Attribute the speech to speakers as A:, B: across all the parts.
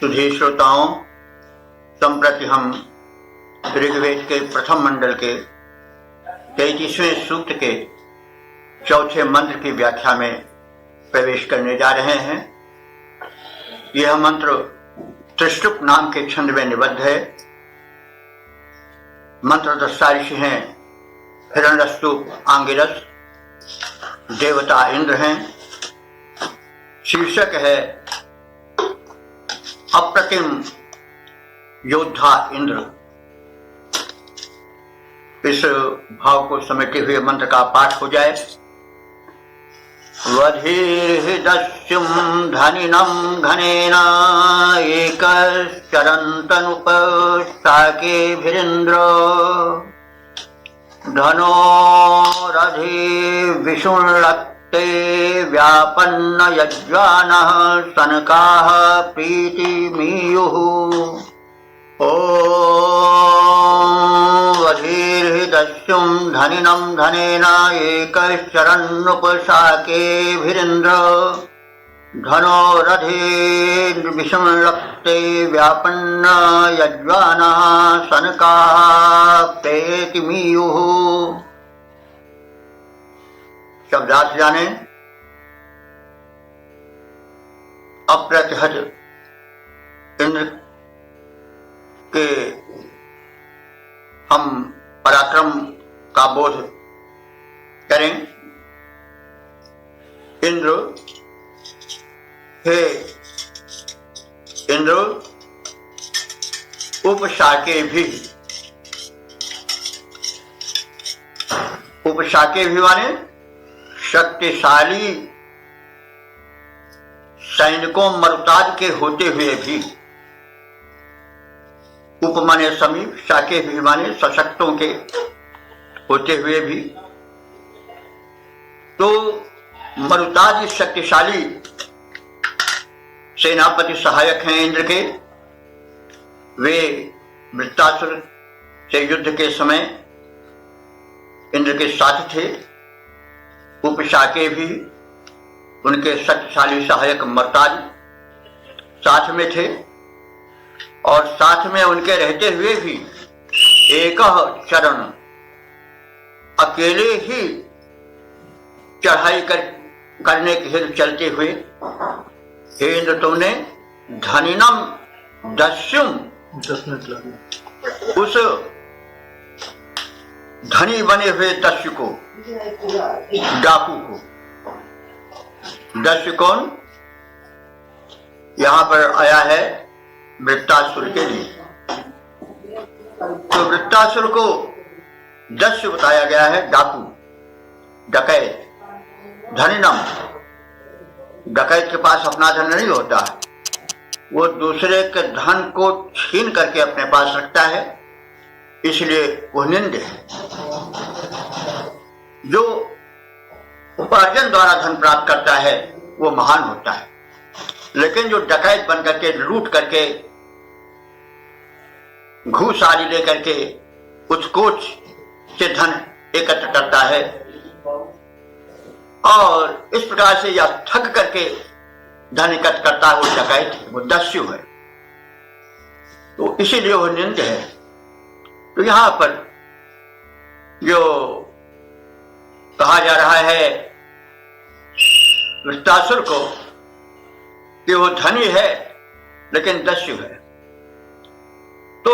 A: सुधी श्रोताओं, संप्रति हम ऋग्वेद के प्रथम मंडल के 33वें सूक्त के चौथे मंत्र की व्याख्या में प्रवेश करने जा रहे हैं। यह मंत्र त्रिष्टुप नाम के छंद में निबद्ध है। मंत्र दृष्टा ऋषि हैं हिरण्यस्तु आंगिरस, देवता इंद्र हैं। शीर्षक है अप्रतिम योद्धा इंद्र। इस भाव को समेटे हुए मंत्र का पाठ हो जाए। वधीर्हि दस्युम धनिनम घनेन एकश्चरन्तनुप शाकेभिरिन्द्र धनोरधि विशुल्लक्ते व्यापन्न यज्वानः सनकाः प्रीतिमीयुः। वधीर्हि दस्युं धनिनं धनेन एकश्चरन्नुपशाकेभिरिन्द्र धनोरधि विशुल्लक्ते व्यापन्न यज्वानः सनकाः प्रीतिमीयुः। शब्दार्थ जाने। अप्रतिहत इंद्र के हम पराक्रम का बोध करें। इंद्र, हे इंद्र, उपशाके भी, उपशाके भी माने शक्तिशाली सैनिकों मरुताज के होते हुए भी। उप माने समीप, शाके भी माने सशक्तों के होते हुए भी। तो मरुताज शक्तिशाली सेनापति सहायक हैं इंद्र के। वे वृत्तासुर से युद्ध के समय इंद्र के साथ थे। उपशाके भी उनके शक्तिशाली सहायक मरुताज साथ में थे, और साथ में उनके रहते हुए भी एक चरण अकेले ही चढ़ाई करने के हेतु चलते हुए, हे इंद्र, तुमने धनिनम दस्युम, उस धनी बने हुए दस्यु को, डाकू को, दस्यु कौन यहां पर आया है वृत्तासुर के लिए। तो वृत्तासुर को दस्यु बताया गया है, डाकू, डकैत। धनिनम, डकैत के पास अपना धन नहीं होता, वो दूसरे के धन को छीन करके अपने पास रखता है, इसलिए वो निंद है। जो उपार्जन द्वारा धन प्राप्त करता है वो महान होता है, लेकिन जो डकैत बन करके, लूट करके, घूस आदि लेकर के उत्कोच से धन एकत्र करता है और इस प्रकार से या ठग करके धन एकत्र करता है, वो डकैत, वो दस्यु है। तो इसीलिए वो निंद है। तो यहां पर जो कहा जा रहा है वृत्तासुर को कि वो धनी है लेकिन दस्यु है, तो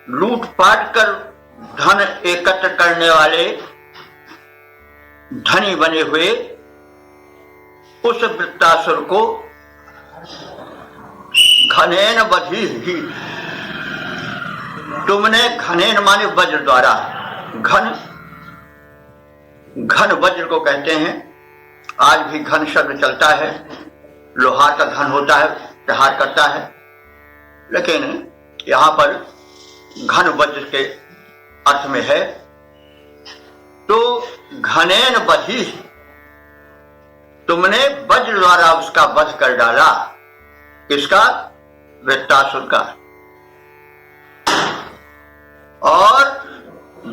A: लूटपाट कर धन एकत्र करने वाले धनी बने हुए उस वृत्तासुर को घनेन बधी ही, तुमने, घनेन माने वज्र द्वारा, घन, घन वज्र को कहते हैं। आज भी घन शब्द चलता है, लोहार का घन होता है, प्रहार करता है, लेकिन यहां पर घन वज्र के अर्थ में है। तो घनेन बधी, तुमने वज्र द्वारा उसका वध कर डाला। किसका? वृत्तासुर का। और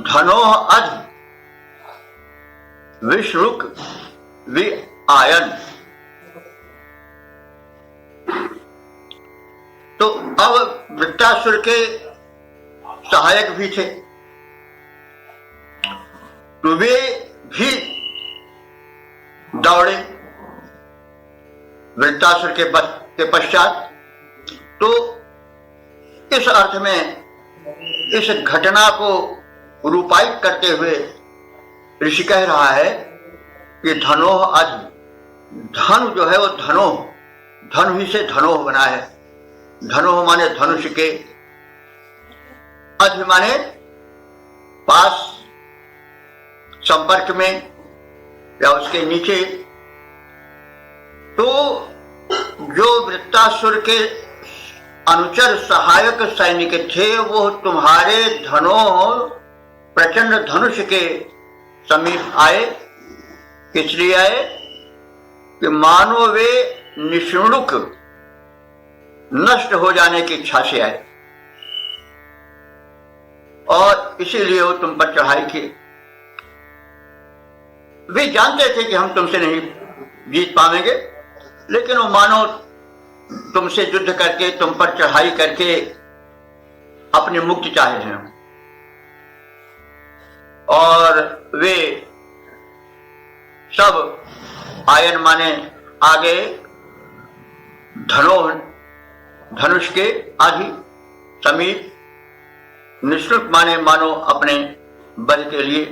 A: धनोह अध विश्रुक वि आयन, तो अब वृत्तासुर के सहायक भी थे, तो वे भी दौड़े वृत्तासुर के वध के पश्चात। तो इस अर्थ में इस घटना को रूपायित करते हुए ऋषि कह रहा है कि धनोह अधि, धनु जो है वो धनोह, धनु ही से धनोह बना है। धनोह माने धनुष के, अधि माने पास, संपर्क में या उसके नीचे। तो जो वृत्तासुर के अनुचर सहायक सैनिक थे वो तुम्हारे धनोह प्रचंड धनुष के समीप आए। किस लिए आए? कि मानो वे निष्णुक नष्ट हो जाने की इच्छा से आए और इसीलिए वो तुम पर चढ़ाई किए। वे जानते थे कि हम तुमसे नहीं जीत पाएंगे, लेकिन वो मानो तुमसे युद्ध करके, तुम पर चढ़ाई करके अपनी मुक्ति चाहे हैं। और वे सब आयन माने आगे, धनोह धनुष के आदि, समीप, निःशुल्क माने मानो अपने बल के लिए।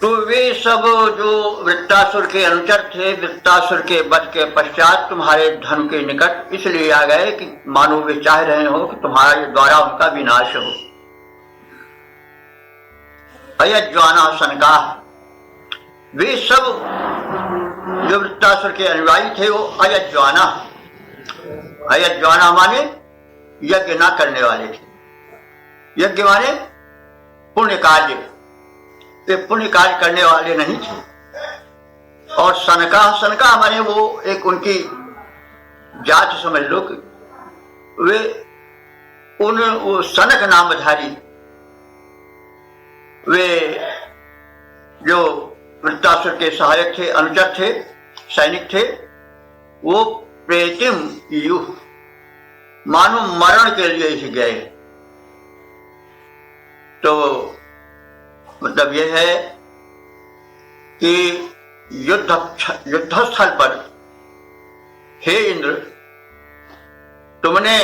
A: तो वे सब जो वृत्तासुर के अनुचर थे, वृत्तासुर के वध के पश्चात तुम्हारे धन के निकट इसलिए आ गए कि मानो वे चाह रहे हो कि तुम्हारे द्वारा उनका विनाश हो। अयज्वाना सनका, वे सब जो वृत्तासुर के अनुयायी थे वो अयज्वाना, अयज्वाना माने यज्ञ ना करने वाले थे। यज्ञ माने पुण्य कार्य, वे पुण्य कार्य करने वाले नहीं थे। और सनका, सनका माने वो एक उनकी जात समझ लो कि वे वो सनक नामधारी, वे जो वृत्तासुर के सहायक थे, अनुचर थे, सैनिक थे, वो प्रेतिम युह मानो मरण के लिए ही गए। तो मतलब यह है कि युद्धस्थल पर हे इंद्र, तुमने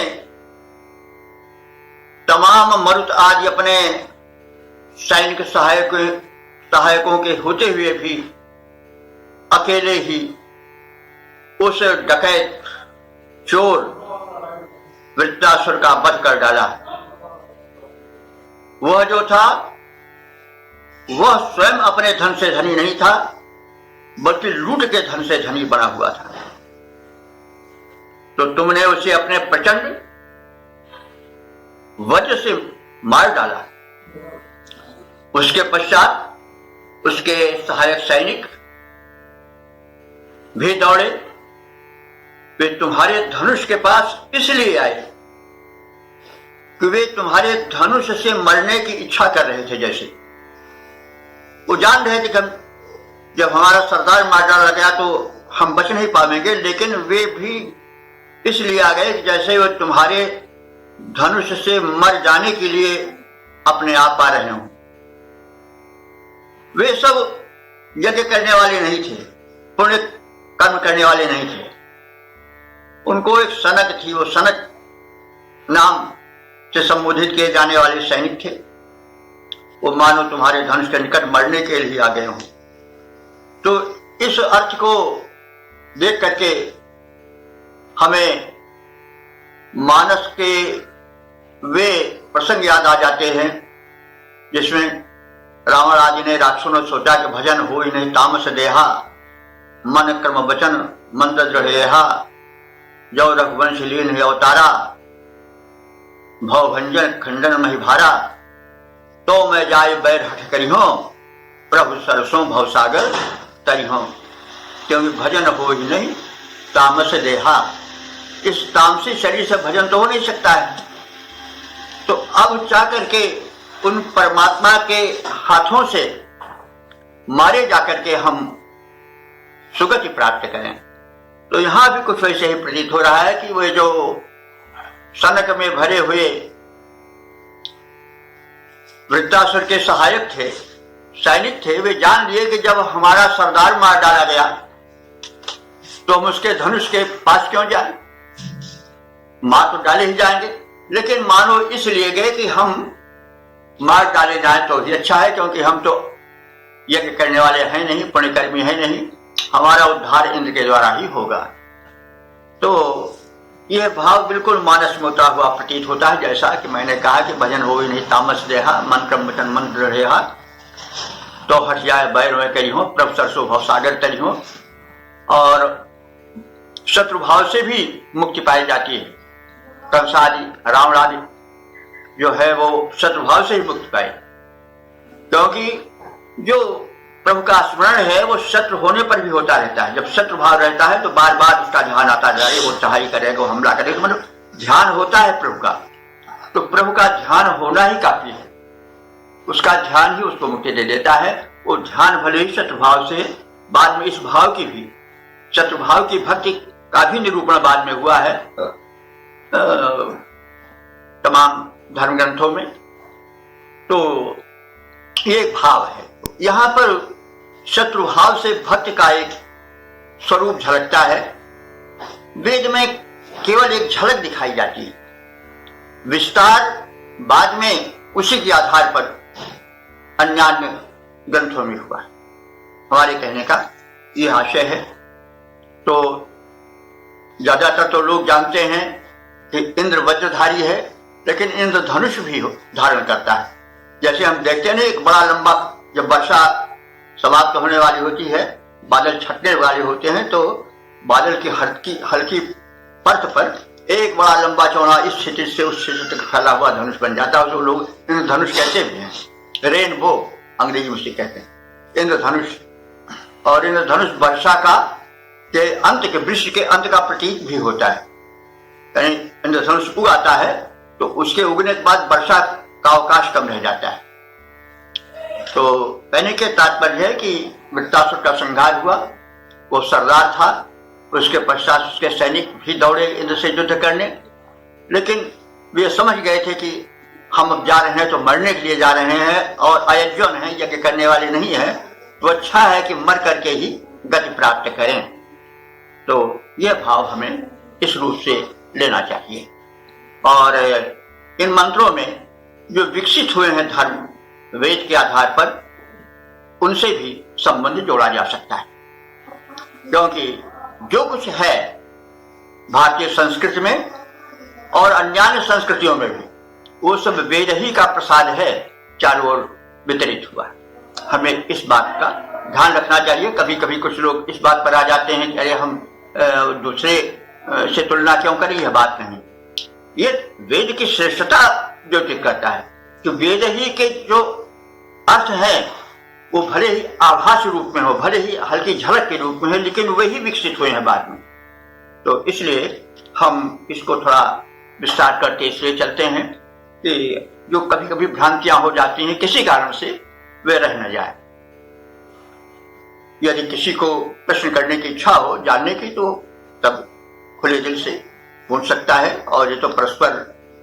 A: तमाम मरुत आदि अपने सैनिक सहायकों के होते हुए भी अकेले ही उस डकैत चोर वृत्तासुर का वध कर डाला। वह जो था वह स्वयं अपने धन से धनी नहीं था, बल्कि लूट के धन से धनी बना हुआ था। तो तुमने उसे अपने प्रचंड वज्र से मार डाला। उसके पश्चात उसके सहायक सैनिक भी दौड़े। वे तुम्हारे धनुष के पास इसलिए आए कि वे तुम्हारे धनुष से मरने की इच्छा कर रहे थे। जैसे वो जान रहे थे कि जब हमारा सरदार मार डाला गया तो हम बच नहीं पाएंगे, लेकिन वे भी इसलिए आ गए कि जैसे वो तुम्हारे धनुष से मर जाने के लिए अपने आप आ रहे हों। वे सब यज्ञ करने वाले नहीं थे, पुण्य कर्म करने वाले नहीं थे। उनको एक सनक थी, वो सनक नाम से संबोधित किए जाने वाले सैनिक थे। वो मानो तुम्हारे धनुष के निकट मरने के लिए आ गए हों। तो इस अर्थ को देख करके हमें मानस के वे प्रसंग याद आ जाते हैं जिसमें रावण आदि ने राक्षसों ने सोचा कि भजन हो ही नहीं तामस देहा, मन कर्म वचन मंत्र दृढ़ेहा, जौ रघुवंश लीन है अवतारा, भव भंजन खंडन मही भारा, तो मैं जाय बैर हठ करी हो, प्रभु सरसों भवसागर तरी हो। क्योंकि भजन हो ही नहीं तामस देहा, इस तामसी शरीर से भजन तो हो नहीं सकता है। तो अब चाह करके उन परमात्मा के हाथों से मारे जाकर के हम सुगति प्राप्त करें। तो यहां भी कुछ वैसे ही प्रतीत हो रहा है कि वे जो सनक में भरे हुए वृत्तासुर के सहायक थे, सैनिक थे, वे जान लिए कि जब हमारा सरदार मार डाला गया तो हम उसके धनुष के पास क्यों जाएं? मार तो डाले ही जाएंगे, लेकिन मानो इसलिए गए कि हम मार डाले जाएं तो ही अच्छा है, क्योंकि हम तो यज्ञ करने वाले हैं नहीं, पुण्यकर्मी हैं नहीं, हमारा उद्धार इंद्र के द्वारा ही होगा। तो यह भाव बिल्कुल मानस में उतरा हुआ प्रतीत होता है। जैसा कि मैंने कहा कि भजन हो नहीं तामस देहा, मन क्रम वचन मंत्र रहेहा, तो हट जाए बैर में करी हो, प्रभ सरसों भव सागर तरी हो। और शत्रु भाव से भी मुक्ति पाई जाती है। कंसादि रावण आदि जो है वो शत्रु भाव से ही मुक्ति पाई, क्योंकि जो प्रभु का स्मरण है वो शत्रु होने पर भी होता रहता है। जब शत्रु भाव रहता है तो बार बार उसका ध्यान आता जाए, वो चढ़ाई करेगा, वो हमला करेगा, मतलब ध्यान होता है प्रभु का, तो प्रभु का ध्यान होना ही काफी है। उसका ध्यान ही उसको मुक्ति दे देता है। वो ध्यान भले ही शत्रु भाव से, बाद में इस भाव की भी, शत्रु भाव की भक्ति का भी निरूपण बाद में हुआ है तमाम धर्म ग्रंथों में। तो ये भाव है। यहां पर शत्रु भाव से भक्ति का एक स्वरूप झलकता है। वेद में केवल एक झलक दिखाई जाती है, विस्तार बाद में उसी के आधार पर अन्य ग्रंथों में हुआ। हमारे कहने का यह आशय है। तो ज्यादातर तो लोग जानते हैं कि इंद्र वज्रधारी है, लेकिन इंद्र धनुष भी धारण करता है। जैसे हम देखते हैं ना, एक बड़ा लंबा, जब वर्षा समाप्त होने वाली होती है, बादल छटने वाले होते हैं, तो बादल की हल्की परत पर एक बड़ा लंबा चौड़ा इस स्थिति से उस स्थिति तक फैला हुआ धनुष बन जाता है। जो लोग इंद्र धनुष कहते भी हैं, रेनबो अंग्रेजी में उसे कहते हैं इंद्र धनुष। और इंद्र धनुष वर्षा का के अंत के, वृक्ष के अंत का प्रतीक भी होता है। यानी इंद्र धनुष उगाता है तो उसके उगने के बाद वर्षा का अवकाश कम रह जाता है। तो कहने के तात्पर्य है कि वृत्तासुर का संहार हुआ, वो सरदार था, उसके पश्चात उसके सैनिक भी दौड़े इंद्र से युद्ध करने, लेकिन वे समझ गए थे कि हम अब जा रहे हैं तो मरने के लिए जा रहे हैं और अयज्ञन हैं, यज्ञ करने वाले नहीं है, तो अच्छा है कि मर करके ही गति प्राप्त करें। तो यह भाव हमें इस रूप से लेना चाहिए। और इन मंत्रों में जो विकसित हुए हैं धर्म वेद के आधार पर, उनसे भी संबंध जोड़ा जा सकता है, क्योंकि जो कुछ है भारतीय संस्कृति में और अन्य संस्कृतियों में भी, वो सब वेद ही का प्रसाद है, चारों ओर वितरित हुआ। हमें इस बात का ध्यान रखना चाहिए। कभी कभी कुछ लोग इस बात पर आ जाते हैं कि अरे हम दूसरे से तुलना क्यों करें, यह बात नहीं। ये वेद की श्रेष्ठता जो करता है कि वेद ही के जो अर्थ है वो भले ही आभास रूप में हो, भले ही हल्की झलक के रूप में है, लेकिन वही विकसित हुए हैं बाद में। तो इसलिए हम इसको थोड़ा विस्तार करके इसलिए चलते हैं कि जो कभी कभी भ्रांतियां हो जाती हैं किसी कारण से, वे रह न जाए। यदि किसी को प्रश्न करने की इच्छा हो, जानने की, तो तब खुले दिल से पूछ सकता है, और ये तो परस्पर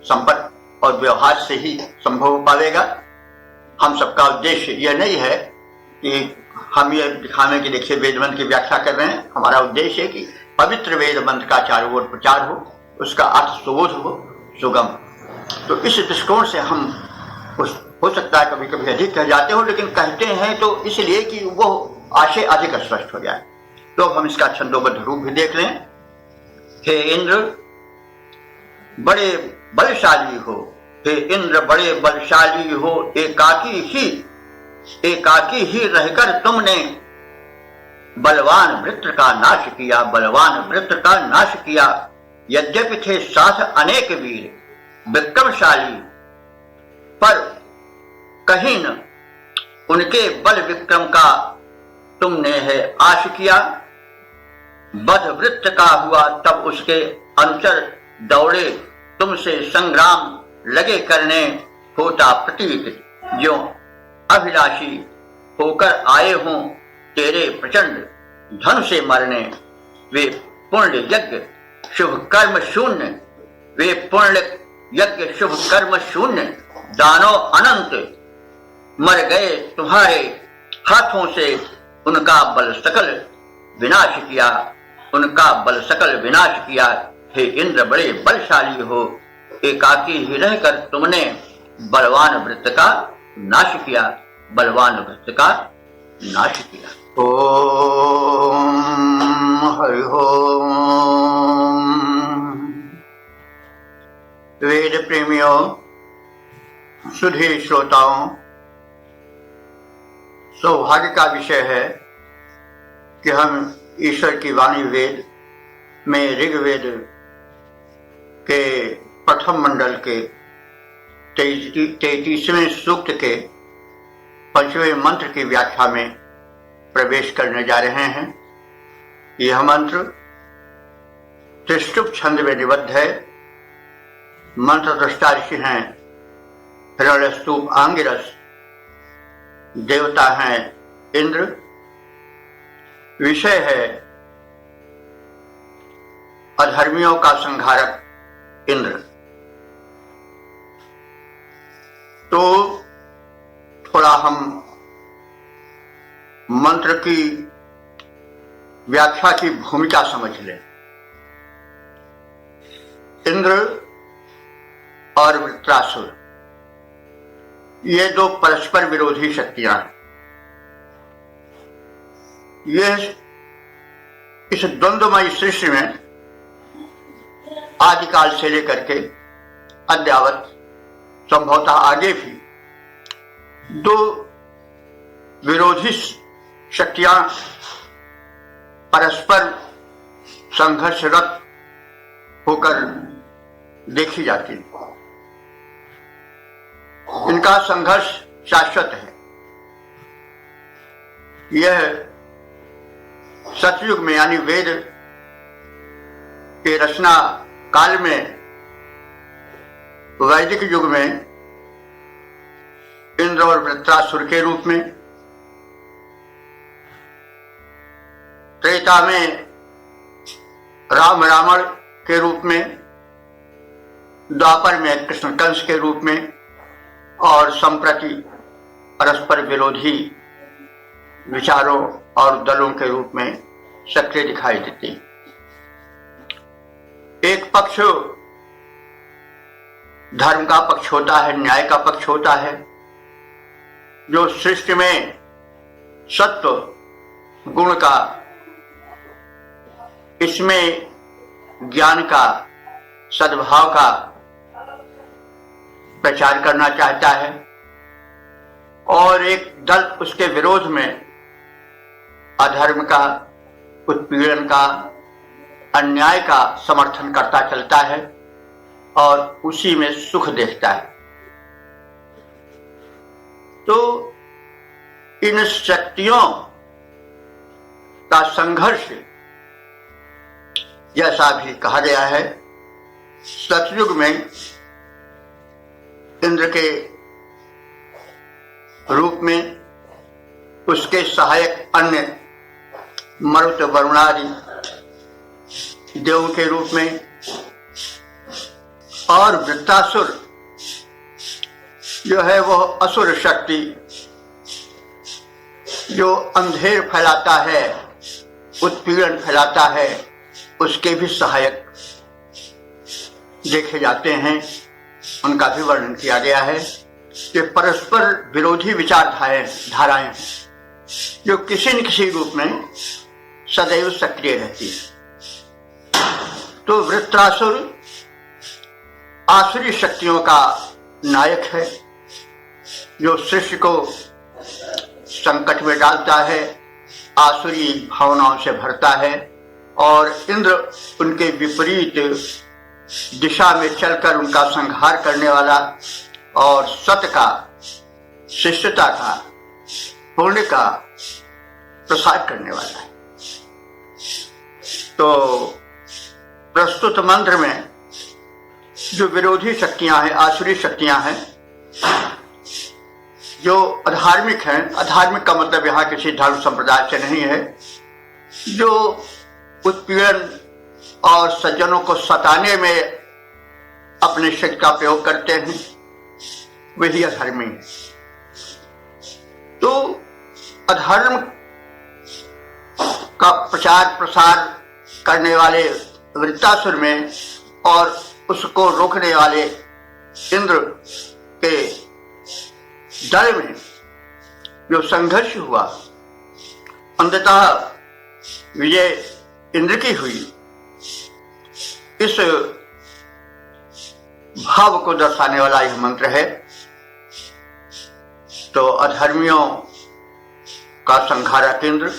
A: संपर्क और व्यवहार से ही संभव हो पाएगा। हम सबका उद्देश्य यह नहीं है कि हम ये दिखाने के देखिए वेद मंत्र की व्याख्या कर रहे हैं। हमारा उद्देश्य है कि पवित्र वेद मंत्र का चारों ओर प्रचार हो, उसका अर्थ सुबोध हो, सुगम। तो इस दृष्टिकोण से हम हो सकता है कभी कभी अधिक कह जाते हो, लेकिन कहते हैं तो इसलिए कि वो आशय अधिक स्पष्ट हो जाए। तो हम इसका छंदोबद्ध रूप भी देख लें। हे इंद्र बड़े बलशाली हो, हे इंद्र बड़े बलशाली हो, एकाकी ही रहकर तुमने बलवान वृत्र का नाश किया, बलवान वृत्र का नाश किया। यद्यपि थे साथ अनेक वीर विक्रमशाली, पर कहीं न उनके बल विक्रम का तुमने है आश किया। बध वृत्त का हुआ तब उसके अंतर दौड़े, तुमसे संग्राम लगे करने, होता प्रतीक जो अभिलाषी होकर आए हों तेरे प्रचंड धन से मरने। वे पुण्य यज्ञ शुभ कर्म शून्य, वे पुण्य यज्ञ शुभ कर्म शून्य, दानों अनंत मर गए तुम्हारे हाथों से, उनका बल सकल विनाश किया, उनका बल सकल विनाश किया। हे इंद्र बड़े बलशाली हो, एकाकी ही रहकर तुमने बलवान वृत्त का नाश किया, बलवान वृत्त का नाश किया। ओम हरि ओम। वेद प्रेमियों, सुधीर श्रोताओं, सौभाग्य का विषय है कि हम ईश्वर की वाणी वेद में ऋग्वेद के प्रथम मंडल के 33वें सूक्त के 5वें मंत्र की व्याख्या में प्रवेश करने जा रहे हैं। यह मंत्र त्रिष्टुप छंद में निबद्ध है। मंत्र दृष्टा ऋषि हैं हिरण्यस्तूप आंगिरस, देवता हैं इंद्र, विषय है अधर्मियों का संहारक इंद्र। तो थोड़ा हम मंत्र की व्याख्या की भूमिका समझ लें। इंद्र और वृत्रासुर, ये दो परस्पर विरोधी शक्तियां हैं। यह इस द्वंद्वमयी सृष्टि में आदिकाल से लेकर के अद्यावत, संभवतः आगे भी, दो विरोधी शक्तियां परस्पर संघर्षरत होकर देखी जाती हैं। इनका संघर्ष शाश्वत है। यह सतयुग में यानी वेद के रचना काल में, वैदिक युग में इंद्र और वृत्रासुर के रूप में, त्रेता में राम रावण के रूप में, द्वापर में कृष्ण कंस के रूप में, और संप्रति परस्पर विरोधी विचारों और दलों के रूप में सक्रिय दिखाई देती। एक पक्ष धर्म का पक्ष होता है, न्याय का पक्ष होता है, जो सृष्टि में सत्व गुण का, इसमें ज्ञान का, सद्भाव का प्रचार करना चाहता है, और एक दल उसके विरोध में अधर्म का, उत्पीड़न का, अन्याय का समर्थन करता चलता है और उसी में सुख देखता है। तो इन शक्तियों का संघर्ष, जैसा भी कहा गया है, सतयुग में इंद्र के रूप में, उसके सहायक अन्य मरुत वरुणादि देवों के रूप में, और वृत्रासुर जो है वह असुर शक्ति, जो अंधेर फैलाता है, उत्पीड़न फैलाता है, उसके भी सहायक देखे जाते हैं। उनका भी वर्णन किया गया है कि परस्पर विरोधी विचारधाराएं हैं, जो किसी न किसी रूप में सदैव सक्रिय रहती है। तो वृत्रासुर आसुरी शक्तियों का नायक है, जो सृष्टि को संकट में डालता है, आसुरी भावनाओं से भरता है, और इंद्र उनके विपरीत दिशा में चलकर उनका संहार करने वाला और सत्य का, शिष्टता का, पुण्य का प्रसार करने वाला है। तो प्रस्तुत मंत्र में जो विरोधी शक्तियां हैं, आसुरी शक्तियां हैं, जो अधार्मिक हैं, अधार्मिक का मतलब यहाँ किसी धर्म संप्रदाय से नहीं है, जो उत्पीड़न और सज्जनों को सताने में अपने शक्ति का प्रयोग करते हैं, वही अधर्मी है। तो अधर्म का प्रचार प्रसार करने वाले वृत्तासुर में और उसको रोकने वाले इंद्र के दल में जो संघर्ष हुआ, अंततः विजय इंद्र की हुई। इस भाव को दर्शाने वाला यह मंत्र है। तो अधर्मियों का संहारक इंद्र,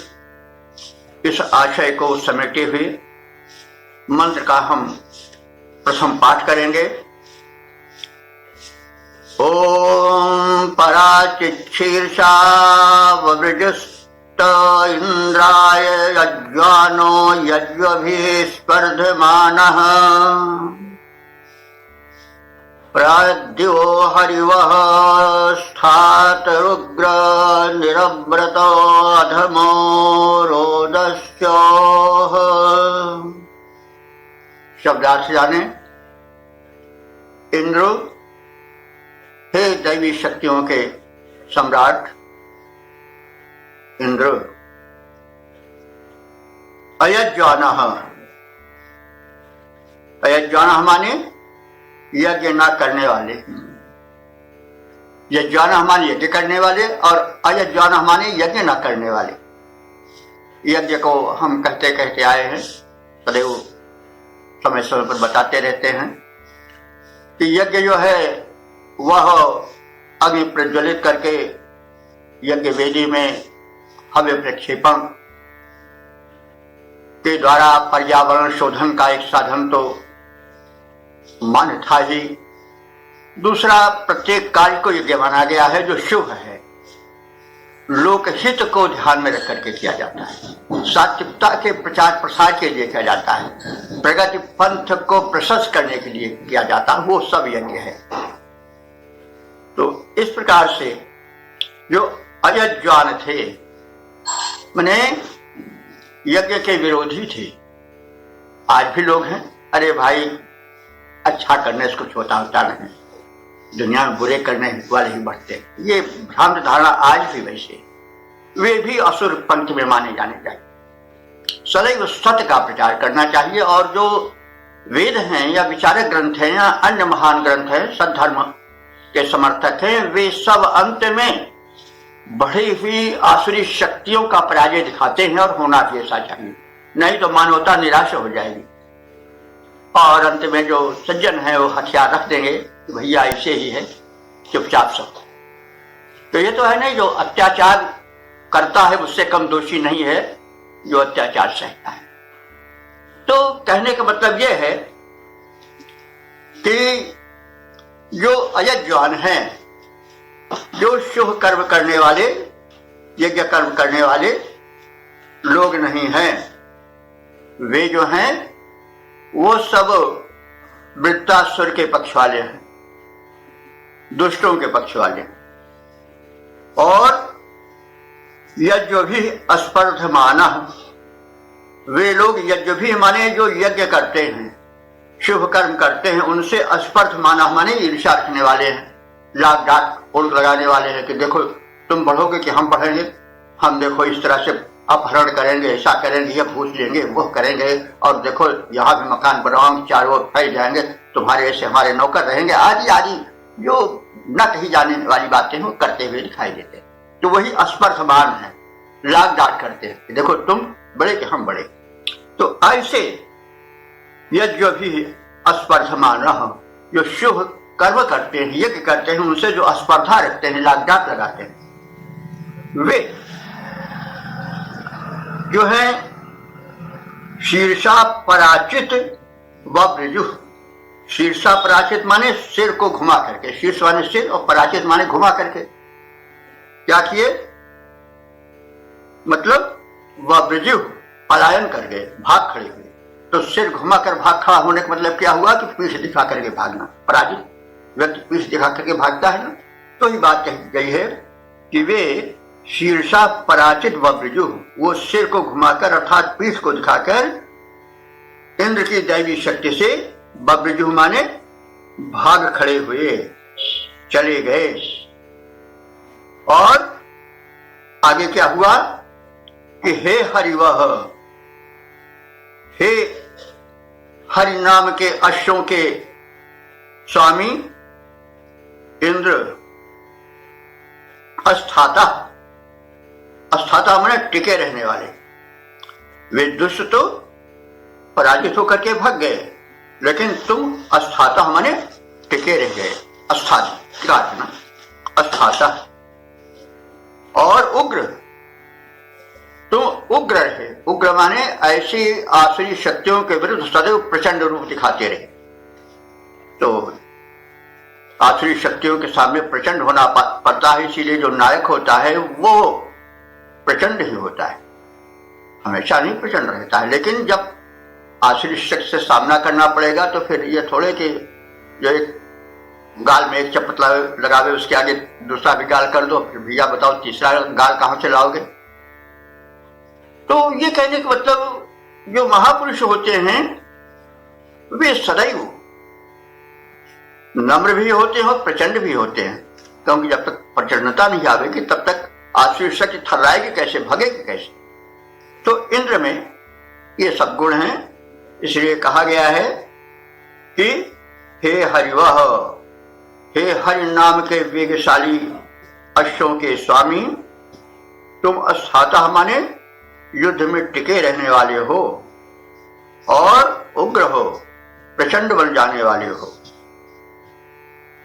A: इस आशय को समेटे हुए मंत्र का हम प्रथम पाठ करेंगे। ओम पराचिक्षीर्षा ववृजस्त इंद्राय यज्ञानो यज्ञभिः स्पर्धमानः प्राद्यो हरिवः स्थात रुग्र निरव्रत अधमो रोदस्योः। शब्दार्थ जाने। इंद्र, हे दैवी शक्तियों के सम्राट इंद्र, अयज्ञानः, अयज्ञानः माने यज्ञ न करने वाले, यज्ञानः माने यज्ञ करने वाले और अयज्ञानः माने यज्ञ न करने वाले। यज्ञ को हम कहते कहते आए हैं, सदैव समय समय पर बताते रहते हैं कि यज्ञ जो है वह अग्नि प्रज्वलित करके यज्ञ वेदी में हव्य प्रक्षेपण के द्वारा पर्यावरण शोधन का एक साधन तो मान था ही। दूसरा, प्रत्येक कार्य को यज्ञ माना गया है जो शुभ है, लोकहित को ध्यान में रख करके किया जाता है, सात्विकता के प्रचार प्रसार के लिए किया जाता है, प्रगति पंथ को प्रशस्त करने के लिए किया जाता है, वो सब यज्ञ है। तो इस प्रकार से जो अयज्ञान थे, माने यज्ञ के विरोधी थे, आज भी लोग हैं, अरे भाई अच्छा करने से कुछ होता नहीं, दुनिया में बुरे करने वाले ही बढ़ते। ये भ्रांत धारणा आज भी वैसे, वे भी असुर पंथ में माने जाने चाहिए। सदैव सत्य का प्रचार करना चाहिए और जो वेद हैं या विचारक ग्रंथ हैं या अन्य महान ग्रंथ हैं, सद्धर्म के समर्थक हैं, वे सब अंत में बढ़ी हुई आसुरी शक्तियों का पराजय दिखाते हैं और होना भी ऐसा चाहिए, नहीं तो मानवता निराश हो जाएगी और अंत में जो सज्जन है वो हथियार रख देंगे कि भैया ऐसे ही है, चुपचाप सब। तो ये तो है नहीं, जो अत्याचार करता है उससे कम दोषी नहीं है जो अत्याचार सहता है। तो कहने का मतलब यह है कि जो अयज्ञान है, जो शुभ कर्म करने वाले, यज्ञ कर्म करने वाले लोग नहीं हैं, वे जो हैं वो सब वृत्तासुर के पक्ष वाले हैं, दुष्टों के पक्ष वाले हैं। और यज्ञ भी अस्पर्धमानः, वे लोग यज्ञ भी माने जो यज्ञ करते हैं, शुभ कर्म करते हैं, उनसे अस्पर्धमानः माने ईर्ष्या रखने वाले हैं, लाख डाक उड़ लगाने वाले हैं कि देखो तुम बढ़ोगे कि हम बढ़ेंगे, हम देखो इस तरह से अपहरण करेंगे, ऐसा करेंगे, ये भूस लेंगे, वो करेंगे, और देखो यहाँ भी मकान बनाओगे, चारों ओर फैल जाएंगे, तुम्हारे ऐसे हमारे नौकर रहेंगे, आदि आदि जो न कही जाने वाली बातें वो करते हुए दिखाई देते। तो वही अस्पर्धमान है, लाख डाक करते हैं, देखो तुम बड़े कि हम बड़े। तो ऐसे यज्ञ भी अस्पर्धमानः, जो शुभ कर्म करते हैं, यज्ञ करते हैं, उनसे जो स्पर्धा रखते हैं, लाख डाक लगाते हैं, वे जो है शीर्षा पराचित व वृजु। शीर्षा पराचित माने सिर को घुमा करके, शीर्ष माने सिर और पराचित माने घुमा करके क्या किए, मतलब वह वृजु पलायन कर गए, भाग खड़े हुए। तो सिर घुमा कर भाग खड़ा होने का मतलब क्या हुआ कि पीठ दिखा करके भागना। पराजित व्यक्ति पीठ दिखा करके भागता है ना। तो ये बात कही गई है कि वे शीर्षा पराचित व वृजु, वो सिर को घुमाकर अर्थात पीठ को दिखाकर इंद्र की दैवी शक्ति से बब्रजू माने भाग खड़े हुए, चले गए। और आगे क्या हुआ कि हे हरिवह, हे हरि नाम के अश्वों के स्वामी इंद्र, अस्थाता, अस्थाता माने टिके रहने वाले। वे दुष्ट तो पराजित होकर के भाग गए, लेकिन तुम अस्थाता माने टिके रह गए। अस्थाता ना, अस्थाता। और उग्र, तुम उग्र रहे। उग्र माने ऐसी आसुरी शक्तियों के विरुद्ध सदैव प्रचंड रूप दिखाते रहे। तो आसुरी शक्तियों के सामने प्रचंड होना पड़ता है, इसीलिए जो नायक होता है वो प्रचंड ही होता है, हमेशा नहीं प्रचंड रहता है। लेकिन जब आसुरी शक्ति से सामना करना पड़ेगा तो फिर ये थोड़े कि जो एक गाल में एक चप्पट लगावे उसके आगे दूसरा भी गाल कर दो, फिर भैया बताओ तीसरा गाल कहां से लाओगे। तो ये कहने का मतलब जो महापुरुष होते हैं वे सदैव नम्र भी होते हैं और प्रचंड भी होते हैं, क्योंकि जब तक प्रचंडता नहीं आवेगी तब तक आसुरी शक्ति थर्राएगी कैसे, भगेगी कैसे। तो इंद्र में ये सब गुण हैं, इसलिए कहा गया है कि हे हरिवह, हे हरि नाम के वेगशाली अश्वों के स्वामी, तुम अस्थाता माने युद्ध में टिके रहने वाले हो और उग्र हो, प्रचंड बन जाने वाले हो।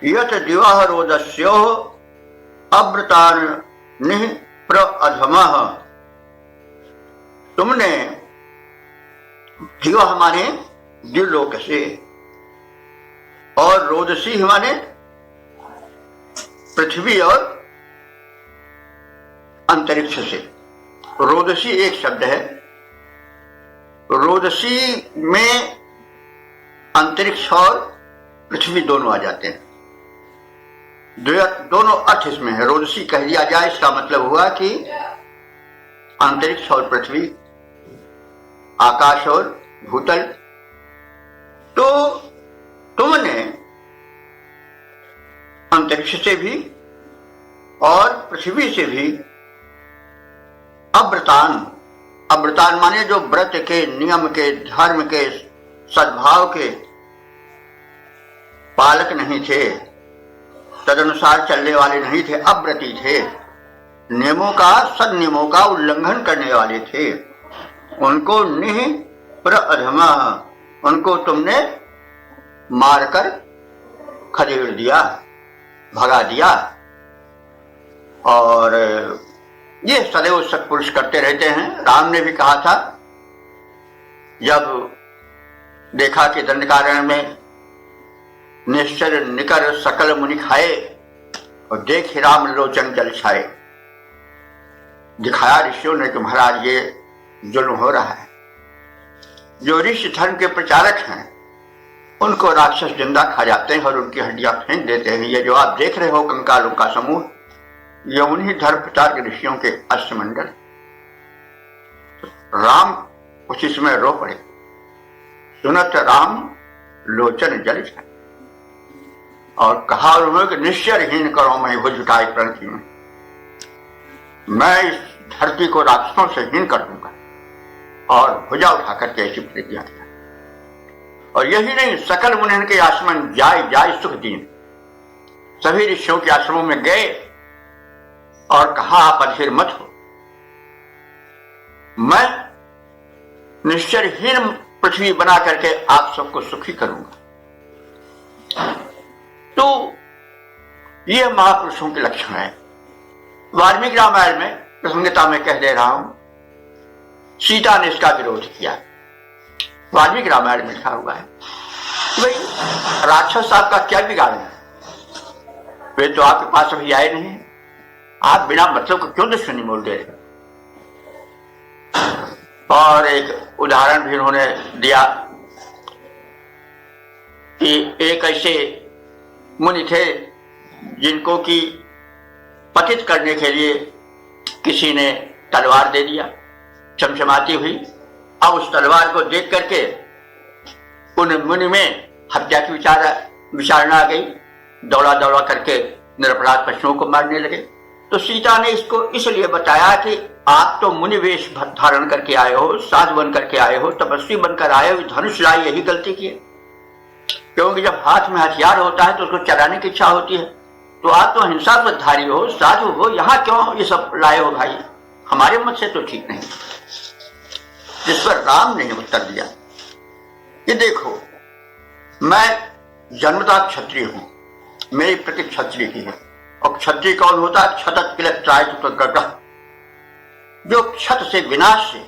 A: यत दिवाह रोदस्यो अव्रतान निह प्रअधमः, तुमने दिवाह माने द्युलोक से और रोदसी माने पृथ्वी और अंतरिक्ष से। रोदसी एक शब्द है, रोदसी में अंतरिक्ष और पृथ्वी दोनों आ जाते हैं। दोनों अर्थ इसमें है। रोदसी कह दिया जाए इसका मतलब हुआ कि अंतरिक्ष और पृथ्वी, आकाश और भूतल। तो तुमने अंतरिक्ष से भी और पृथ्वी से भी अव्रतान, अव्रतान माने जो व्रत के, नियम के, धर्म के, सद्भाव के पालक नहीं थे, तदनुसार चलने वाले नहीं थे, अव्रती थे, नियमों का, सदनियमों का उल्लंघन करने वाले थे, उनको निह प्रअधमा, उनको तुमने मारकर खदेड़ दिया, भगा दिया। और ये सदैव सत्पुरुष करते रहते हैं। राम ने भी कहा था, जब देखा कि दंडकारण्य में निश्चर निकर सकल मुनि खाए और देख राम लोचन जल छाए, दिखाया ऋषियों ने कि महाराज ये जुल्म हो रहा है। जो ऋषि धर्म के प्रचारक हैं उनको राक्षस जिंदा खा जाते हैं और उनकी हड्डियां फेंक देते हैं। ये जो आप देख रहे हो कंकालों का समूह, ये उन्हीं धर्म प्रचार के ऋषियों के अष्टमंडल। राम उसी समय रो पड़े, सुनत राम लोचन जल छाए, और कहा उन्होंने कि निश्चरहीन करो मैं भुज उठाई प्रणति में, मैं इस धरती को राक्षसों से हीन कर दूंगा। और भुजा उठा करके ऐसी प्रतिज्ञा किया। और यही नहीं, सकल मुनियों के आश्रम जाय जाय सुख दीन, सभी ऋषियों के आश्रमों में गए और कहा आप अधीर मत हो, मैं निश्चरहीन पृथ्वी बना करके आप सबको सुखी करूंगा। तो यह महापुरुषों के लक्षण है। वाल्मीकि रामायण में प्रसंगता में कह दे रहा हूं, सीता ने इसका विरोध किया। वाल्मीकि रामायण में लिखा हुआ है कि भाई राक्षस आपका क्या बिगाड़ना, वे तो आपके पास अभी आए नहीं, आप बिना मतलब को क्यों दुश्मनी मोल दे रहे। और एक उदाहरण भी उन्होंने दिया कि एक ऐसे मुनि थे जिनको कि पतित करने के लिए किसी ने तलवार दे दिया चमचमाती हुई। अब उस तलवार को देख करके उन मुनि में हत्या की विचारणा आ गई। दौड़ा दौड़ा करके निरपराध पशुओं को मारने लगे। तो सीता ने इसको इसलिए बताया कि आप तो मुनि वेश धारण करके आए हो, साधु बन करके आए हो, तपस्वी बनकर आए हो, धनुष लाए, यही गलती की है। क्योंकि जब हाथ में हथियार होता है तो उसको चलाने की इच्छा होती है। तो आप तो हिंसापतधारी हो, साधु हो, यहां क्यों ये सब लाए हो भाई? हमारे मत से तो ठीक नहीं। जिस पर राम ने उत्तर दिया कि देखो, मैं जन्मता क्षत्रिय हूं, मेरी प्रति क्षत्रिय की है। और क्षत्रिय कौन होता है? क्षत किल त्रायतु, जो क्षत से, विनाश से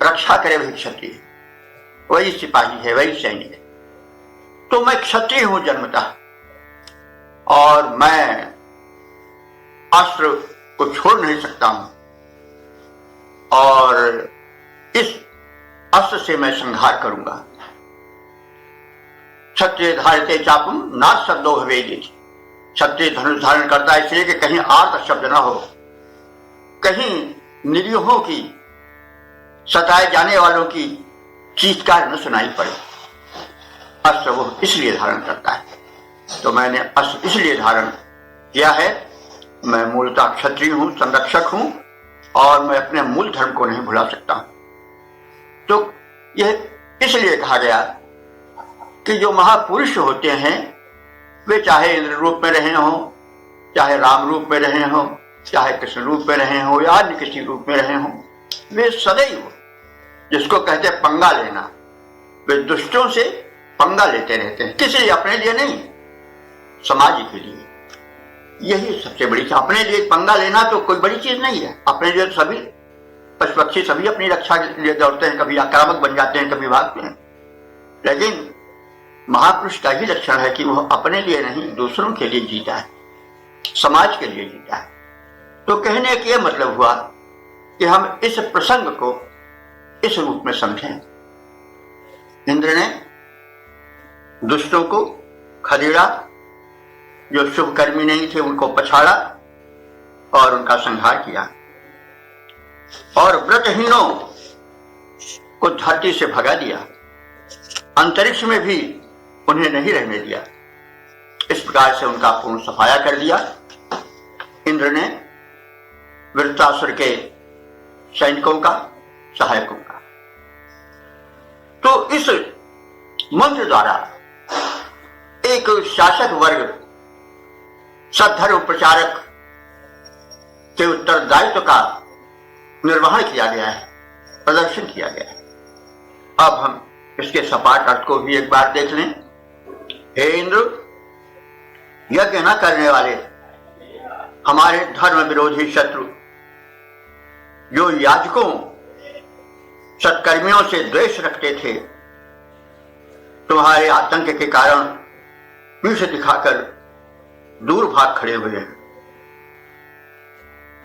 A: रक्षा करे वही क्षत्रिय, वही सिपाही है, वही सैनिक है। तो मैं क्षत्रिय हूं जन्मता, और मैं अस्त्र को छोड़ नहीं सकता हूं, और इस अस्त्र से मैं संहार करूंगा। क्षत्रिय धारते चापुम नाथ शब्दो वेदित, क्षत्रिय धनुष धारण करता है इसलिए कि कहीं आर्त शब्द न हो, कहीं निरीहों की, सताए जाने वालों की चीत्कार न सुनाई पड़े। अस्त्र वो इसलिए धारण करता है। तो मैंने अस्त्र इसलिए धारण किया है, मैं मूलतः क्षत्रिय हूं, संरक्षक हूं, और मैं अपने मूल धर्म को नहीं भुला सकता। तो यह इसलिए कहा गया कि जो महापुरुष होते हैं वे चाहे इंद्र रूप में रहे हों, चाहे राम रूप में रहे हों, चाहे कृष्ण रूप में रहे हों, या अन्य किसी रूप में रहे हों, वे सदैव, जिसको कहते हैं पंगा लेना, वे दुष्टों से पंगा लेते रहते हैं। किसी लिए, अपने लिए नहीं, समाज के लिए। यही सबसे बड़ी चीज। अपने लिए पंगा लेना तो कोई बड़ी चीज नहीं है। अपने लिए सभी पशु पक्षी सभी अपनी रक्षा के लिए दौड़ते हैं, कभी आक्रामक बन जाते हैं, कभी भागते हैं। लेकिन महापुरुष का ही लक्षण है कि वह अपने लिए नहीं, दूसरों के लिए जीता है, समाज के लिए जीता है। तो कहने का यह मतलब हुआ कि हम इस प्रसंग को इस रूप में समझें। इंद्र ने दुष्टों को खदेड़ा, जो शुभ कर्मी नहीं थे उनको पछाड़ा और उनका संहार किया, और व्रतहीनों को धरती से भगा दिया, अंतरिक्ष में भी उन्हें नहीं रहने दिया। इस प्रकार से उनका पूर्ण सफाया कर दिया इंद्र ने वृत्रासुर के सैनिकों का, सहायकों का। तो इस मंत्र द्वारा एक शासक वर्ग, सद्धर्म प्रचारक के उत्तरदायित्व का निर्वहन किया गया है, प्रदर्शन किया गया है। अब हम इसके सपाट अर्थ को भी एक बार देख लें। हे इंद्र, यज्ञ न करने वाले हमारे धर्म विरोधी शत्रु, जो याजकों सत्कर्मियों से द्वेष रखते थे, तुम्हारे आतंक के कारण पीठ दिखाकर दूर भाग खड़े हुए हैं।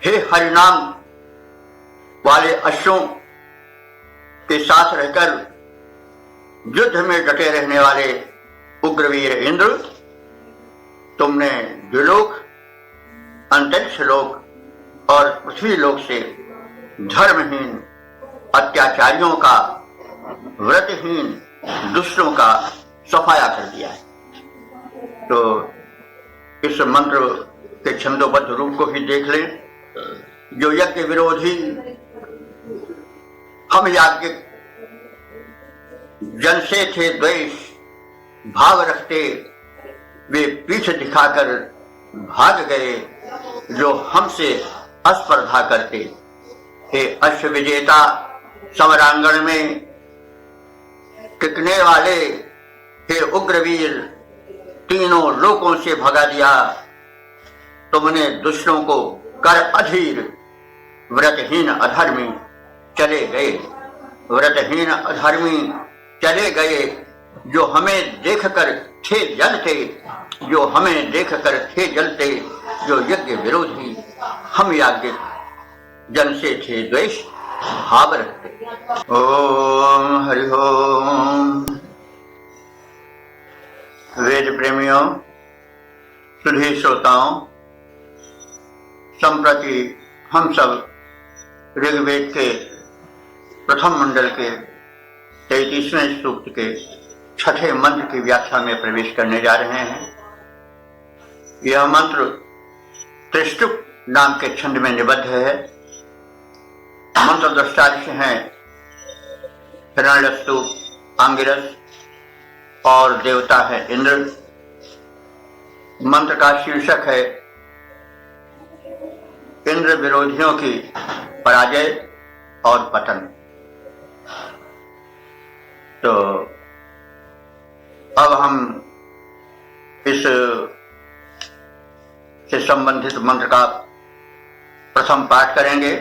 A: हे हरिनाम वाले अश्वों के साथ रहकर युद्ध में डटे रहने वाले उग्रवीर इंद्र, तुमने द्विलोक, अंतरिक्ष लोक और पृथ्वी लोक से धर्महीन अत्याचारियों का, व्रतहीन दुष्टों का सफाया कर दिया है। तो इस मंत्र के छंदोबद्ध रूप को भी देख लें। जो यज्ञ विरोधी हम याज्ञ जन से थे द्वेष भाव रखते, वे पीठ दिखाकर भाग गए जो हमसे अस्पर्धा करते। हे अश्व विजेता, समरांगण में टिकने वाले, हे उग्रवीर, तीनों लोकों से भगा दिया। तुमने दुष्टों को कर अधीर, व्रतहीन अधर्मी चले गए, व्रतहीन अधर्मी चले गए, जो हमें देखकर थे जलते, जो हमें देखकर थे जलते, जो यज्ञ विरोधी हम याज्ञ जन से थे द्वेष भाव रखते। ओम हरि ओम। वेद प्रेमियों, सुधी श्रोताओं, संप्रति हम सब ऋग्वेद के प्रथम मंडल के 33वें सूक्त के छठे मंत्र की व्याख्या में प्रवेश करने जा रहे हैं। यह मंत्र त्रिष्टुप नाम के छंद में निबद्ध है। मंत्र दृष्टा ऋषि हैं हिरण्यस्तु, अंगिरस और देवता है इंद्र। मंत्र का शीर्षक है इंद्र विरोधियों की पराजय और पतन। तो अब हम इस से संबंधित मंत्र का प्रथम पाठ करेंगे।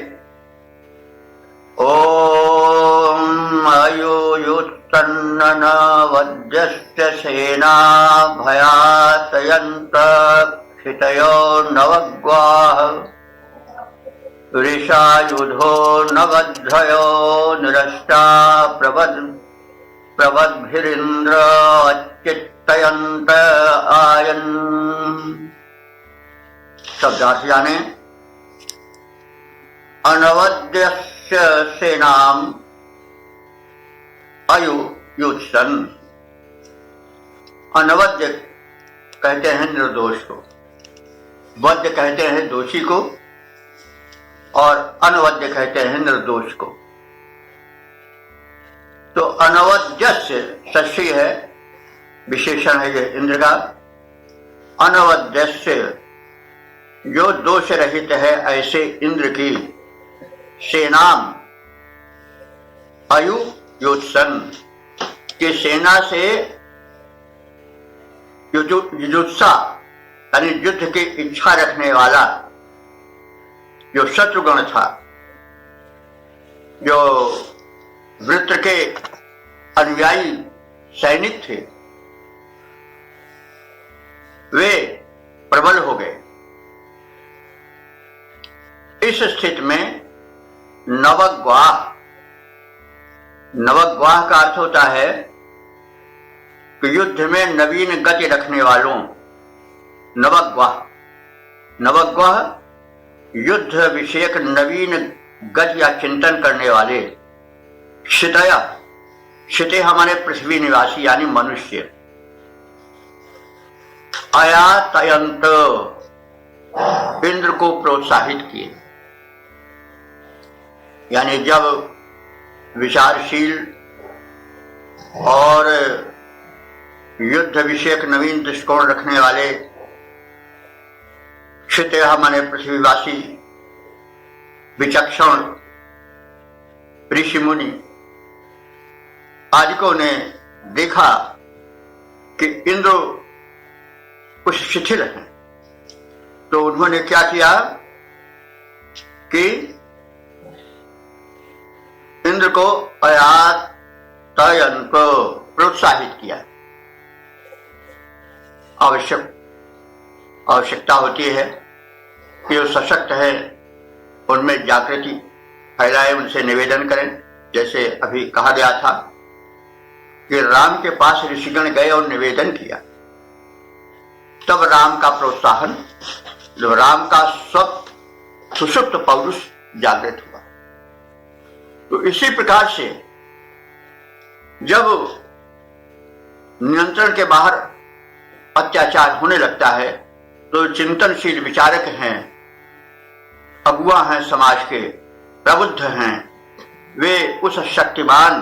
A: ओम अयुयुत्तन्न वज्रस्य सेना भयातयन्त क्षितयो नवग्वाः ऋषायुधो नवध्रयो निरष्टा प्रबद्भिरिन्द्र अच्युतयन्त आयन्। शब्दार्थ जाने। अनवद्यस्य सेनाम अयुयुत्सन। अनवद्य कहते हैं निर्दोष को, वद्य कहते हैं दोषी को और अनवद्य कहते हैं निर्दोष को। तो अनवद्यस्य षष्ठी है, विशेषण है यह इंद्र का। अनवद्यस्य जो दोष रहित है ऐसे इंद्र की सेनाम अयुयुत्सन की सेना से युजुत्सा यानी युद्ध की इच्छा रखने वाला जो शत्रुगण था, जो वृत्र के अनुयायी सैनिक थे, वे प्रबल हो गए। इस स्थिति में नवग्वाह, नवग्वाह का अर्थ होता है कि युद्ध में नवीन गति रखने वालों। नवग्वाह, नवग्वाह युद्ध विषयक नवीन गति या चिंतन करने वाले। क्षितया, क्षिते हमारे पृथ्वी निवासी यानी मनुष्य। अयातयंत इंद्र को प्रोत्साहित किए, यानी जब विचारशील और युद्ध विषयक नवीन दृष्टिकोण रखने वाले क्षिते हमारे पृथ्वीवासी विचक्षण ऋषि मुनि आदिकों ने देखा कि इंद्र कुछ शिथिल हैं, तो उन्होंने क्या किया कि इंद्र को अयातयन को प्रोत्साहित किया। आवश्यकता होती है कि जो सशक्त है उनमें जागृति फैलाए, उनसे निवेदन करें। जैसे अभी कहा गया था कि राम के पास ऋषिगण गए और निवेदन किया, तब राम का प्रोत्साहन, जब राम का सुषुप्त पौरुष जागृत हुआ। तो इसी प्रकार से जब नियंत्रण के बाहर अत्याचार होने लगता है तो चिंतनशील विचारक हैं, अगुआ हैं, समाज के प्रबुद्ध हैं, वे उस शक्तिमान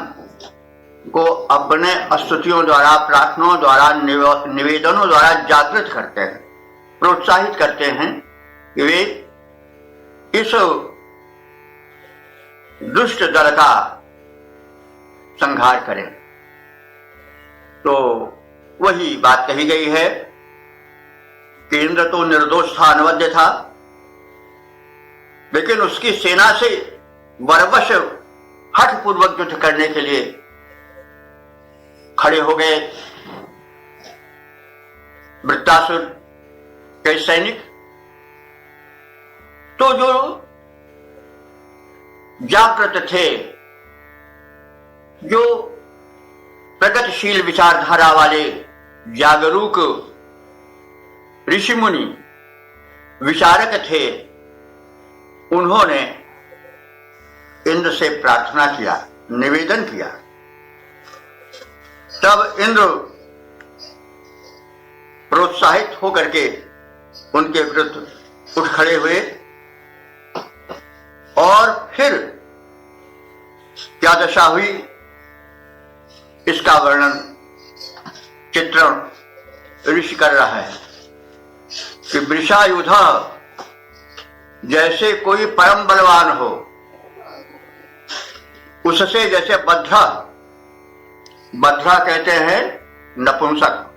A: को अपने स्तुतियों द्वारा, प्रार्थनाओं द्वारा, निवेदनों द्वारा जागृत करते हैं, प्रोत्साहित करते हैं कि वे इस दुष्ट दल का संहार करें। तो वही बात कही गई है कि इंद्र तो निर्दोष था, अनवद्य था, लेकिन उसकी सेना से वरवश हठपूर्वक युद्ध करने के लिए खड़े हो गए वृत्तासुर के सैनिक। तो जो जागृत थे, जो प्रगतिशील विचारधारा वाले जागरूक ऋषि मुनि विचारक थे, उन्होंने इंद्र से प्रार्थना किया, निवेदन किया तब इंद्र प्रोत्साहित होकर के उनके विरुद्ध उठ खड़े हुए और फिर क्या दशा हुई इसका वर्णन चित्रण ऋषि कर रहा है कि वृषायुधा जैसे कोई परम बलवान हो, उससे जैसे बद्धा, बद्धा कहते हैं नपुंसक,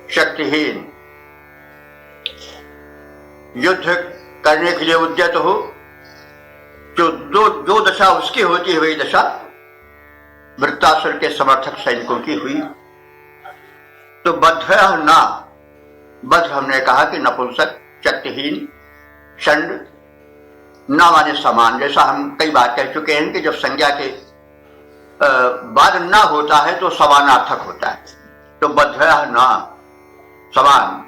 A: शक्तिहीन, युद्ध करने के लिए उद्यत हो, जो दशा उसकी होती है वही दशा वृत्तासुर के समर्थक सैनिकों की हुई। तो बद्ध ना, बद्ध हमने कहा कि नपुंसक, शक्तिहीन, षंड, ना माने समान। जैसा हम कई बार कह चुके हैं कि जब संज्ञा के बाद ना होता है तो समानार्थक होता है। तो बद्ध ना, समान,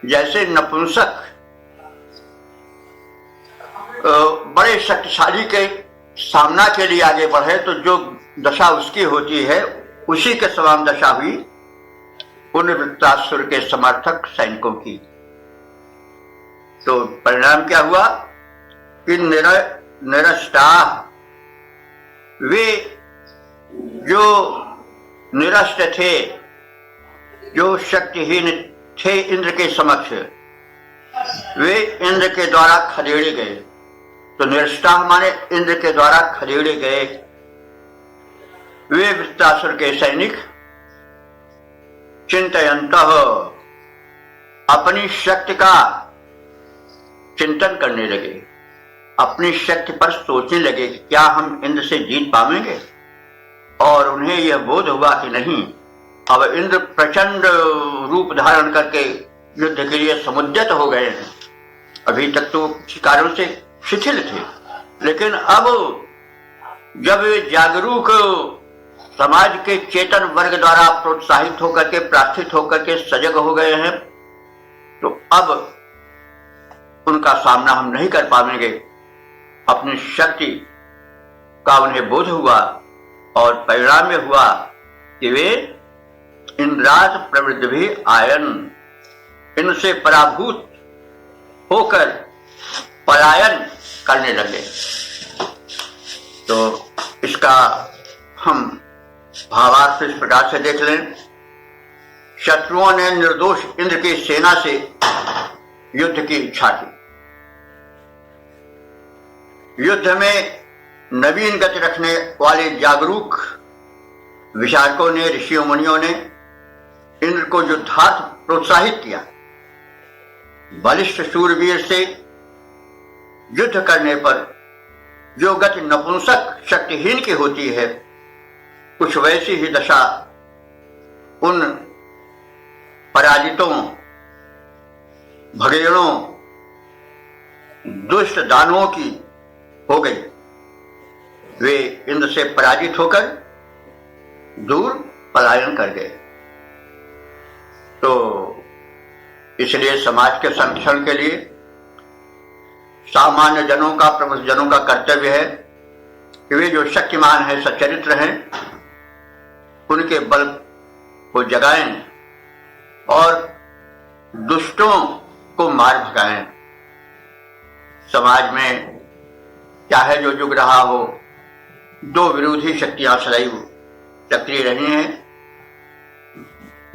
A: जैसे नपुंसक बड़े शक्तिशाली के सामना के लिए आगे बढ़े तो जो दशा उसकी होती है उसी के समान दशा हुई उन वृत्तासुर के समर्थक सैनिकों की। तो परिणाम क्या हुआ कि निरष्टा, वे जो निरस्त थे, जो शक्तिहीन थे इंद्र के समक्ष, वे इंद्र के द्वारा खदेड़े गए। तो निरष्टा माने इंद्र के द्वारा खदेड़े गए। वे वृत्तासुर के सैनिक चिंतयन्तः, अपनी शक्ति का चिंतन करने लगे, अपनी शक्ति पर सोचने लगे कि क्या हम इंद्र से जीत पाएंगे। और उन्हें यह बोध हुआ कि नहीं, अब इंद्र प्रचंड रूप धारण करके युद्ध के लिए समुद्यत हो गए हैं। अभी तक तो किसी कारणों से शिथिल थे, लेकिन अब जब वे जागरूक समाज के चेतन वर्ग द्वारा प्रोत्साहित होकर के, प्रार्थित होकर के सजग हो गए हैं, तो अब उनका सामना हम नहीं कर पाएंगे। अपनी शक्ति का उन्हें बोध हुआ और परिणाम में हुआ कि वे इंद्राज प्रवृत्ति भी आयन, इनसे पराभूत होकर पलायन करने लगे। तो इसका हम भावार्थ इस प्रकार से देख लें। शत्रुओं ने निर्दोष इंद्र की सेना से युद्ध की इच्छा की। युद्ध में नवीन गति रखने वाले जागरूक विचारकों ने, ऋषियों मुनियों ने इंद्र को युद्धार्थ प्रोत्साहित किया। बलिष्ठ शूरवीर से युद्ध करने पर जो गति नपुंसक शक्तिहीन की होती है, कुछ वैसी ही दशा उन पराजितों, भगेड़ों, दुष्ट दानवों की हो गई। वे इंद्र से पराजित होकर दूर पलायन कर गए। तो इसलिए समाज के संरक्षण के लिए सामान्य जनों का, प्रबुद्ध जनों का कर्तव्य है कि वे जो शक्तिमान हैं, सच्चरित्र हैं, उनके बल को जगाएं और दुष्टों को मार भगाएं। समाज में चाहे जो युग रहा हो, दो विरोधी शक्तियां सदैव सक्रिय रही हैं।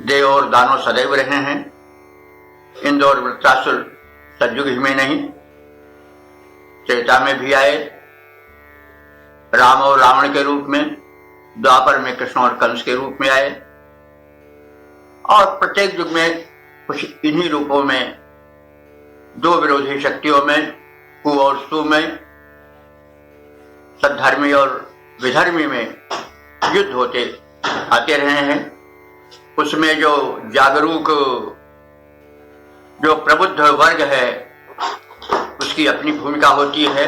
A: देव और दानव सदैव रहे हैं। इंद्र और वृत्रासुर सतयुग ही में नहीं, त्रेता में भी आए, राम और रावण के रूप में, द्वापर में कृष्ण और कंस के रूप में आए, और प्रत्येक युग में कुछ इन्हीं रूपों में, दो विरोधी शक्तियों में, कु और सु में, सद्धर्मी और विधर्मी में युद्ध होते आते रहे हैं। उसमें जो जागरूक, जो प्रबुद्ध वर्ग है, उसकी अपनी भूमिका होती है।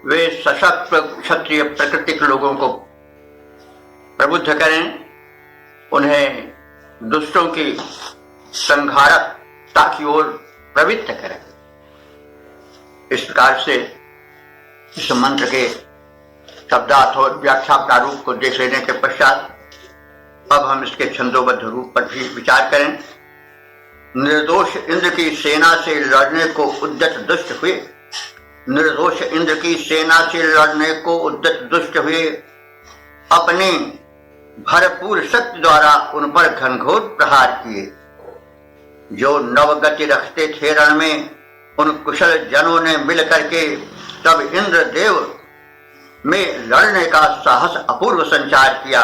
A: वे सशक्त क्षत्रिय प्रकृति के लोगों को प्रबुद्ध करें, उन्हें दुष्टों की संहारकता की ओर प्रवृत्त करें। इस प्रकार से इस मंत्र के शब्दार्थ और व्याख्या प्रारूप को देख लेने के पश्चात अब हम इसके छंदोबद्ध रूप पर भी विचार करें। निर्दोष इंद्र की सेना से लड़ने को उद्यत दुष्ट हुए, निर्दोष इंद्र की सेना से लड़ने को उद्यत दुष्ट हुए, अपने भरपूर शक्ति द्वारा उन पर घनघोर प्रहार किए। जो नवगति रखते थे रण में, उन कुशल जनों ने मिल करके तब इंद्रदेव में लड़ने का साहस अपूर्व संचार किया।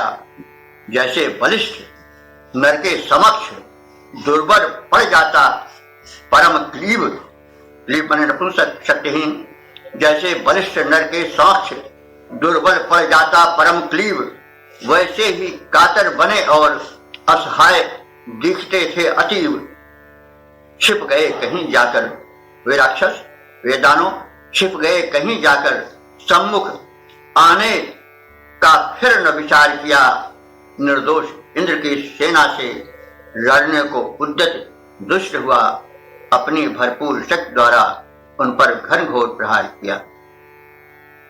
A: जैसे बलिष्ठ नर के समक्ष दुर्बल पड़ जाता परम क्लीब, क्लीब माने नपुंसक शक्तिहीन, जैसे बलिष्ठ नर के समक्ष दुर्बल पड़ जाता परम क्लीब, वैसे ही कातर बने और असहाय दिखते थे अतीव। छिप गए कहीं जाकर वे राक्षस, वे दानव छिप गए कहीं जाकर, सम्मुख आने का फिर न विचार किया। निर्दोष इंद्र की सेना से लड़ने को उद्यत दुष्ट हुआ, अपनी भरपूर शक्ति द्वारा उन पर घनघोर प्रहार किया।